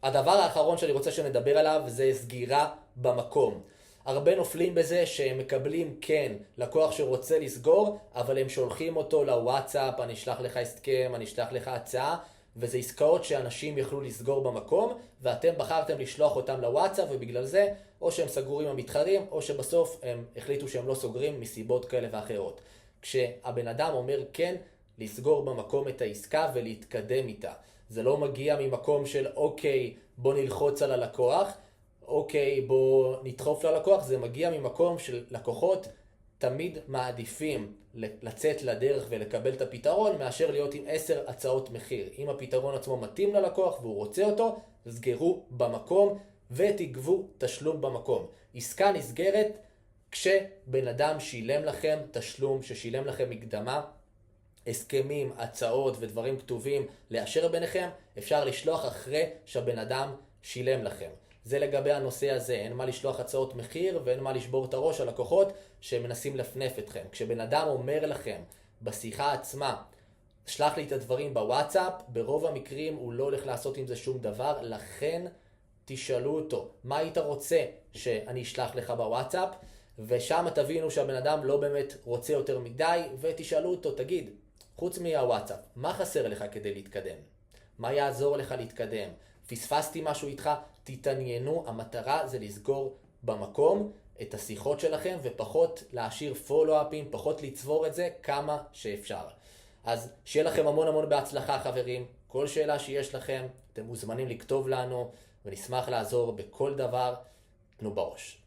הדבר האחרון שאני רוצה שנדבר עליו זה סגירה במקום. הרבה נופלים בזה שהם מקבלים כן לקוח שרוצה לסגור, אבל הם שולחים אותו לוואטסאפ, אני אשלח לך הסכם, אני אשלח לך הצעה, וזה עסקאות שאנשים יכלו לסגור במקום, ואתם בחרתם לשלוח אותם לוואטסאפ, ובגלל זה או שהם סגרו עם המתחרים, או שבסוף הם החליטו שהם לא סוגרים מסיבות כאלה ואחרות. כשהבן אדם אומר כן, לסגור במקום את העסקה ולהתקדם איתה. זה לא מגיע ממקום של אוקיי, בוא נלחוץ על הלקוח, אוקיי, בוא נדחוף ללקוח. זה מגיע ממקום של לקוחות תמיד מעדיפים לצאת לדרך ולקבל את הפתרון, מאשר להיות עם 10 הצעות מחיר. אם הפתרון עצמו מתאים ללקוח והוא רוצה אותו, סגרו במקום ותגבו תשלום במקום. עסקה נסגרת כשבן אדם שילם לכם תשלום, ששילם לכם מקדמה, הסכמים, הצעות ודברים כתובים לאשר ביניכם, אפשר לשלוח אחרי שהבן אדם שילם לכם. זה לגבי הנושא הזה, אין מה לשלוח הצעות מחיר ואין מה לשבור את הראש על לקוחות שמנסים לפנף אתכם. כשבן אדם אומר לכם בשיחה עצמה, שלח לי את הדברים בוואטסאפ, ברוב המקרים הוא לא הולך לעשות עם זה שום דבר, לכן תשאלו אותו, מה היית רוצה שאני אשלח לך בוואטסאפ? ושם תבינו שהבן אדם לא באמת רוצה יותר מדי, ותשאלו אותו, תגיד, חוץ מהוואטסאפ, מה חסר לך כדי להתקדם? מה יעזור לך להתקדם? פספסתי משהו איתך? תתעניינו, המטרה זה לסגור במקום את השיחות שלכם, ופחות להשאיר פולו-אפים, פחות לצבור את זה כמה שאפשר. אז שיהיה לכם המון המון בהצלחה חברים, כל שאלה שיש לכם, אתם מוזמנים לכתוב לנו, ונשמח לעזור בכל דבר, תנו בראש.